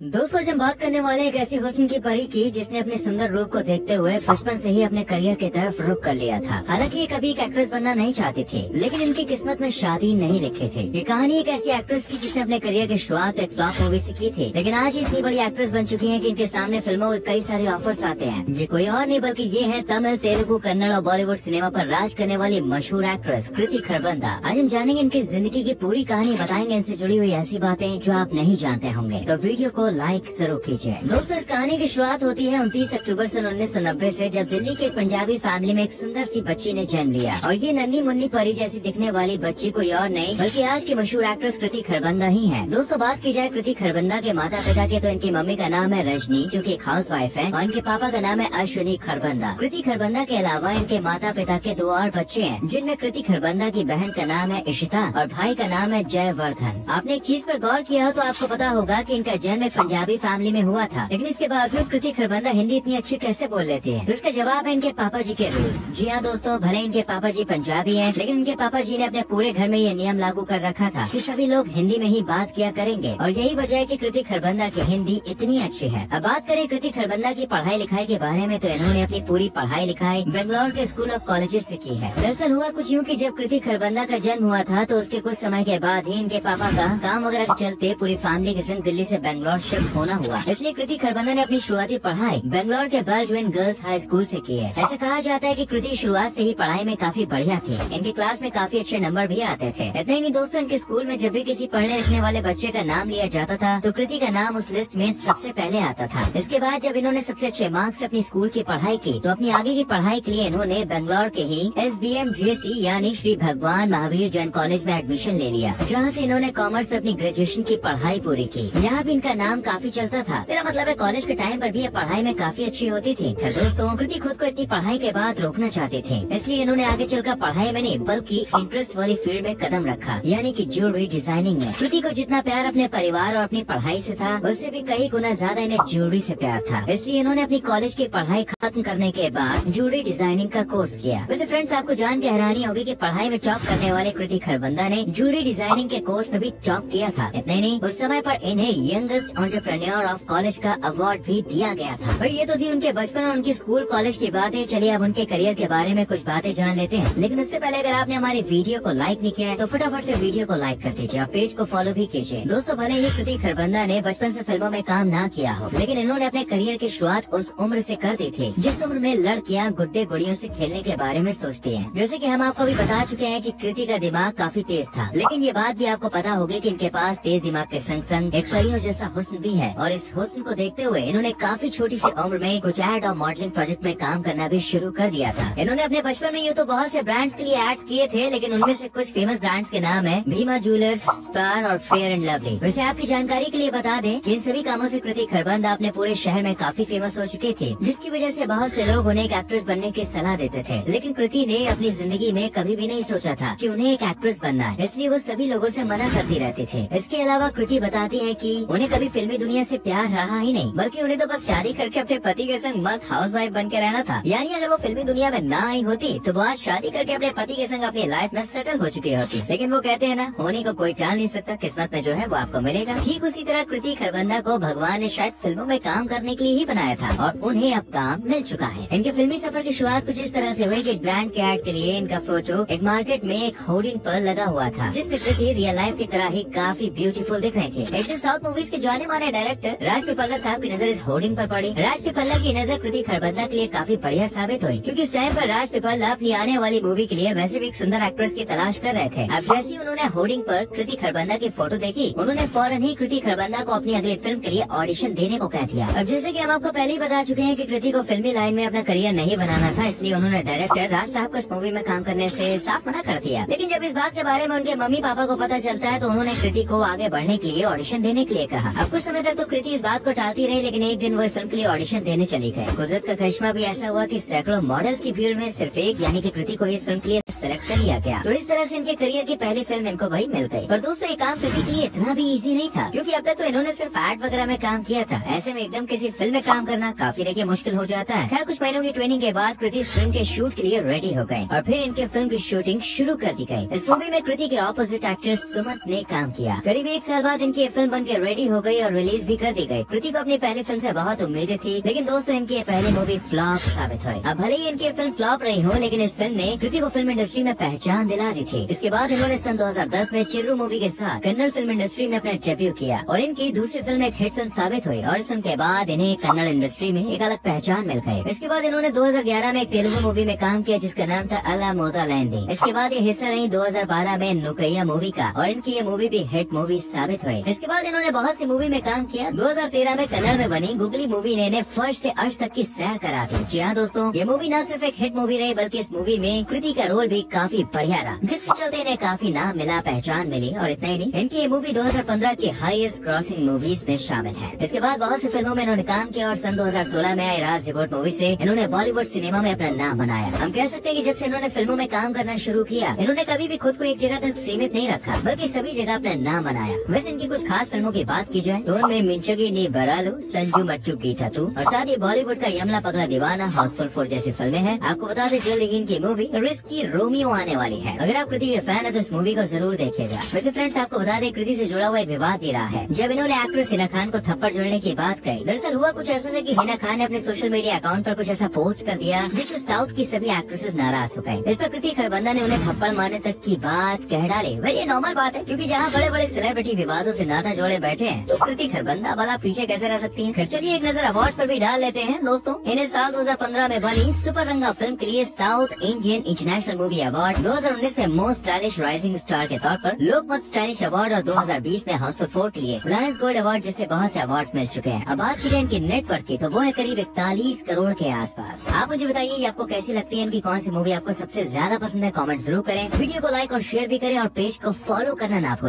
दोस्तों, जब बात करने वाले एक ऐसी हुस्न की परी की जिसने अपने सुंदर रूप को देखते हुए बचपन से ही अपने करियर की तरफ रुख कर लिया था। हालांकि ये कभी एक एक्ट्रेस बनना नहीं चाहती थी, लेकिन इनकी किस्मत में शादी नहीं लिखी थी। ये कहानी एक ऐसी एक्ट्रेस की जिसने अपने करियर की शुरुआत एक फ्लॉप मूवी से की थी, लेकिन आज इतनी बड़ी एक्ट्रेस बन चुकी है कि इनके सामने फिल्मों के कई सारे ऑफर्स आते हैं। ये कोई और नहीं बल्कि ये है तमिल, तेलुगु, कन्नड़ और बॉलीवुड सिनेमा पर राज करने वाली मशहूर एक्ट्रेस कृति खरबंदा। आज हम जानेंगे इनकी जिंदगी की पूरी कहानी, बताएंगे इनसे जुड़ी हुई ऐसी बातें जो आप नहीं जानते होंगे। तो वीडियो को लाइक जरूर कीजिए। दोस्तों, इस कहानी की शुरुआत होती है 29 अक्टूबर सन 1990 से, जब दिल्ली के एक पंजाबी फैमिली में एक सुंदर सी बच्ची ने जन्म लिया। और ये नन्ही मुन्नी परी जैसी दिखने वाली बच्ची कोई और नहीं बल्कि आज की मशहूर एक्ट्रेस कृति खरबंदा ही है। दोस्तों, बात की जाए कृति खरबंदा के माता पिता के, तो इनकी मम्मी का नाम है रजनी, जो कि एक हाउस वाइफ है, और इनके पापा का नाम है अश्विनी खरबंदा। कृति खरबंदा के अलावा इनके माता पिता के दो और बच्चे हैं, जिनमें कृति खरबंदा की बहन का नाम है इशिता और भाई का नाम है जयवर्धन। आपने एक चीज पर गौर किया हो तो आपको पता होगा कि इनका जन्म एक पंजाबी फैमिली में हुआ था, लेकिन इसके बावजूद कृति खरबंदा हिंदी इतनी अच्छी कैसे बोल लेती है? तो इसका जवाब है इनके पापा जी के रूल्स। जी हाँ दोस्तों, भले इनके पापा जी पंजाबी हैं, लेकिन इनके पापा जी ने अपने पूरे घर में ये नियम लागू कर रखा था कि सभी लोग हिंदी में ही बात किया करेंगे, और यही वजह है कि कृति खरबंदा की हिंदी इतनी अच्छी है। अब बात करें कृति खरबंदा की पढ़ाई लिखाई के बारे में, तो इन्होंने अपनी पूरी पढ़ाई लिखाई बेंगलोर के स्कूल ऑफ कॉलेजेस से की है। दरअसल हुआ कुछ यूँ कि जब कृति खरबंदा का जन्म हुआ था, तो उसके कुछ समय के बाद ही इनके पापा का काम वगैरह के चलते पूरी फैमिली के संग दिल्ली से बेंगलोर शिफ्ट होना हुआ। इसलिए कृति खरबंदा ने अपनी शुरुआती पढ़ाई बेंगलोर के बर्जविन गर्ल्स हाई स्कूल से की है। ऐसे कहा जाता है कि कृति शुरुआत से ही पढ़ाई में काफी बढ़िया थी। इनके क्लास में काफी अच्छे नंबर भी आते थे। इतना ही नहीं दोस्तों, इनके स्कूल में जब भी किसी पढ़ने लिखने वाले बच्चे का नाम लिया जाता था, तो कृति का नाम उस लिस्ट में सबसे पहले आता था। इसके बाद जब इन्होंने सबसे अच्छे मार्क्स से अपनी स्कूल की पढ़ाई की, तो अपनी आगे की पढ़ाई के लिए इन्होंने बेंगलोर के ही SBMJC यानी श्री भगवान महावीर जैन कॉलेज में एडमिशन ले लिया, जहाँ से इन्होंने कॉमर्स में अपनी ग्रेजुएशन की पढ़ाई पूरी की। यहाँ भी इनका नाम काफी चलता था। मेरा मतलब है कॉलेज के टाइम पर भी ये पढ़ाई में काफी अच्छी होती थी। खैर दोस्तों, कृति खुद को इतनी पढ़ाई के बाद रोकना चाहते थे, इसलिए इन्होंने आगे चलकर पढ़ाई में नहीं बल्कि इंटरेस्ट वाली फील्ड में कदम रखा, यानी कि ज्वेलरी डिजाइनिंग में। कृति को जितना प्यार अपने परिवार और अपनी पढ़ाई से था, उससे भी कई गुना ज्यादा इन्हें ज्वेलरी से प्यार था। इसलिए इन्होंने अपनी कॉलेज की पढ़ाई खत्म करने के बाद ज्वेलरी डिजाइनिंग का कोर्स किया। वैसे फ्रेंड्स, आपको जान के हैरानी होगी कि पढ़ाई में टॉप करने वाले कृति खरबंदा ने ज्वेलरी डिजाइनिंग के कोर्स में भी टॉप किया था। इतना ही नहीं, उस समय पर इन्हें यंगेस्ट एंटरप्रेन्योर ऑफ कॉलेज का अवार्ड भी दिया गया था। भाई, ये तो थी उनके बचपन और उनकी स्कूल कॉलेज की बातें। चलिए अब उनके करियर के बारे में कुछ बातें जान लेते हैं, लेकिन उससे पहले अगर आपने हमारी वीडियो को लाइक नहीं किया है तो फटाफट से वीडियो को लाइक कर दीजिए और पेज को फॉलो भी कीजिए। दोस्तों, भले ही कृति खरबंदा ने बचपन से फिल्मों में काम ना किया हो, लेकिन इन्होंने अपने करियर की शुरुआत उस उम्र से कर दी थी जिस उम्र में लड़कियां गुड्डे गुड़ियों से खेलने के बारे में सोचती हैं। जैसे कि हम आपको भी बता चुके हैं कि कृति का दिमाग काफी तेज था, लेकिन ये बात भी आपको पता होगी कि इनके पास तेज दिमाग के संग संग एक परियों जैसा हुस्न भी है, और इस हुस्न को देखते हुए इन्होंने काफी छोटी सी उम्र में कुछ एड और मॉडलिंग प्रोजेक्ट में काम करना भी शुरू कर दिया था। इन्होंने अपने बचपन में यूँ तो बहुत से ब्रांड्स के लिए एड्स किए थे, लेकिन उनमें से कुछ फेमस ब्रांड्स के नाम है भीमा ज्वेलर्स, स्पार और फेयर एंड लवली। वैसे आपकी जानकारी के लिए बता दें कि इन सभी कामों से कृति खरबंदा अपने पूरे शहर में काफी फेमस हो चुके थे, जिसकी वजह से बहुत से लोग उन्हें एक एक्ट्रेस बनने की सलाह देते थे। लेकिन कृति ने अपनी जिंदगी में कभी भी नहीं सोचा था कि उन्हें एक एक्ट्रेस बनना है, इसलिए वो सभी लोगों से मना करती रहती थी। इसके अलावा कृति बताती है कि उन्हें कभी फिल्मी दुनिया से प्यार रहा ही नहीं, बल्कि उन्हें तो बस शादी करके अपने पति के संग मस्त हाउसवाइफ बन के रहना था। यानी अगर वो फिल्मी दुनिया में ना आई होती तो वो आज शादी करके अपने पति के संग अपनी लाइफ में सेटल हो चुकी होती। लेकिन वो कहते हैं ना, होने को कोई टाल नहीं सकता, किस्मत में जो है वो आपको मिलेगा। ठीक उसी तरह कृति खरबंदा को भगवान ने शायद फिल्मों में काम करने के लिए ही बनाया था, और उन्हें अब काम मिल चुका है। इनके फिल्मी सफर की शुरुआत कुछ इस तरह से हुई कि एक ब्रांड के एड के लिए इनका फोटो एक मार्केट में एक होर्डिंग पर लगा हुआ था, जिसमें कृति रियल लाइफ की तरह ही काफी ब्यूटीफुल दिख रही थी। एक दिन साउथ मूवीज के जाने माने डायरेक्टर राज पिपल्ला साहब की नजर इस होर्डिंग पर पड़ी। राज पिपल्ला की नजर कृति खरबंदा के लिए काफी बढ़िया साबित हुई, क्योंकि उस टाइम पर राज पिपल्ला अपनी आने वाली मूवी के लिए वैसे भी एक सुंदर एक्ट्रेस की तलाश कर रहे थे। अब जैसे ही उन्होंने होर्डिंग पर कृति खरबंदा की फोटो देखी, उन्होंने फौरन ही कृति खरबंदा को अपनी अगली फिल्म के लिए ऑडिशन देने को कह दिया। अब जैसे कि हम आपको पहले ही बता चुके हैं कि कृति को फिल्मी लाइन में अपना करियर नहीं बनाना था, इसलिए उन्होंने डायरेक्टर राज साहब को इस मूवी में काम करने से साफ मना कर दिया। लेकिन जब इस बात के बारे में उनके मम्मी पापा को पता चलता है, तो उन्होंने कृति को आगे बढ़ने के लिए ऑडिशन देने के लिए कहा। अब कुछ समय तक तो कृति इस बात को टालती रही, लेकिन एक दिन वो इस फिल्म के लिए ऑडिशन देने चली गई। कुदरत का करिश्मा भी ऐसा हुआ कि सैकड़ों मॉडल्स की भीड़ में सिर्फ एक यानी कि कृति को इस फिल्म के लिए सेलेक्ट कर लिया गया। तो इस तरह से इनके करियर की पहली फिल्म इनको भाई मिल गई। पर दोस्तों, ये काम कृति के लिए इतना भी इजी नहीं था, क्योंकि अब तक तो इन्होंने सिर्फ एड वगैरह में काम किया था। ऐसे में एकदम किसी फिल्म में काम करना काफी देखिए मुश्किल हो जाता है। खैर, कुछ महीनों की ट्रेनिंग के बाद कृति इस फिल्म के शूट के लिए रेडी हो गए, और फिर इनके फिल्म की शूटिंग शुरू कर दी गई। इस मूवी में कृति के ऑपोजिट एक्टर सुमंत ने काम किया। करीब एक साल बाद इनकी फिल्म बनकर रेडी हो गई, और रिलीज भी कर दी गई। कृति को अपनी पहली फिल्म से बहुत उम्मीदें थी, लेकिन दोस्तों इनकी ये पहली मूवी फ्लॉप साबित हुई। अब भले ही इनकी फिल्म फ्लॉप रही हो, लेकिन इस फिल्म ने कृति को फिल्म इंडस्ट्री में पहचान दिला दी थी। इसके बाद इन्होंने सन 2010 में चिर्रू मूवी के साथ कन्नड़ फिल्म इंडस्ट्री में अपना डेब्यू किया और इनकी दूसरी फिल्म एक हिट फिल्म साबित हुई और इस फिल्म के बाद इन्हें कन्नड़ इंडस्ट्री में एक अलग पहचान मिल गई। इसके बाद इन्होंने 2011 में एक तेलुगु मूवी में काम किया जिसका नाम था अला मोदा लैंडी। इसके बाद ये हिस्सा रही 2012 में नुकैया मूवी का और इनकी ये मूवी भी हिट मूवी साबित हुई। इसके बाद इन्होंने बहुत सी मूवी में काम किया। 2013 में कन्नड़ में बनी गुगली मूवी ने इन्हें फर्श से अर्श तक की सैर करा दी। जी हाँ दोस्तों, ये मूवी न सिर्फ एक हिट मूवी रही बल्कि इस मूवी में कृति का रोल भी काफी बढ़िया रहा, जिसके चलते इन्हें काफी नाम मिला, पहचान मिली। और इतना ही नहीं, इनकी ये मूवी 2015 की हाईएस्ट क्रॉसिंग मूवीज में शामिल है। इसके बाद बहुत सी फिल्मों में इन्होंने काम किया और सन 2016 में आई राज रिपोर्ट मूवी से इन्होंने बॉलीवुड सिनेमा में अपना नाम बनाया। हम कह सकते हैं कि जब से इन्होंने फिल्मों में काम करना शुरू किया, इन्होंने कभी भी खुद को एक जगह तक सीमित नहीं रखा, बल्कि सभी जगह अपना नाम बनाया। वैसे इनकी कुछ खास फिल्मों की बात की जाए तो उनमें मिंचगी नी बरालू, संजू मच्चू गीता तू और साथ ही बॉलीवुड का यमला पगला दीवाना, हाउसफुल 4 जैसी फिल्में हैं। आपको बता दें जल्द ही इनकी मूवी रिस्की रोमियो आने वाली है। अगर आप कृति के फैन है तो इस मूवी को जरूर देखिएगा। वैसे फ्रेंड्स, आपको बता दें कृति से जुड़ा हुआ एक विवाद भी रहा है जब इन्होंने एक्ट्रेस हिना खान को थप्पड़ जोड़ने की बात कही। दरअसल हुआ कुछ ऐसा था कि हिना खान ने अपने सोशल मीडिया अकाउंट पर कुछ ऐसा पोस्ट कर दिया जिससे साउथ की सभी एक्ट्रेसेस नाराज हो गए। इस पर कृति खरबंदा ने उन्हें थप्पड़ मारने तक की बात कह डाली। वह ये नॉर्मल बात है, क्योंकि जहाँ बड़े बड़े सेलिब्रिटी विवादों से नाता जोड़े बैठे हैं तो कृति खरबंदा वाला पीछे कैसे रह सकती है। फिर चलिए एक नजर अवार्ड पर भी डाल लेते हैं दोस्तों। इन्हें साल 2015 में बनी सुपर रंगा फिल्म के लिए south Indian international movie award, 2019 में मोस्ट स्टाइलिश राइजिंग स्टार के तौर पर लोकमत स्टाइलिश अवार्ड और 2020 में हाउसफुल 4 के लिए लायंस गोल्ड अवार्ड जैसे बहुत से अवार्ड्स मिल चुके हैं। अब बात की जाए इनकी नेटवर्थ की तो वो है करीब 41 करोड़ के आसपास। आप मुझे बताइए ये आपको कैसी लगती है, इनकी कौन सी मूवी आपको सबसे ज्यादा पसंद है? कमेंट जरूर करें, वीडियो को लाइक और शेयर भी करें और पेज को फॉलो करना ना भूलें।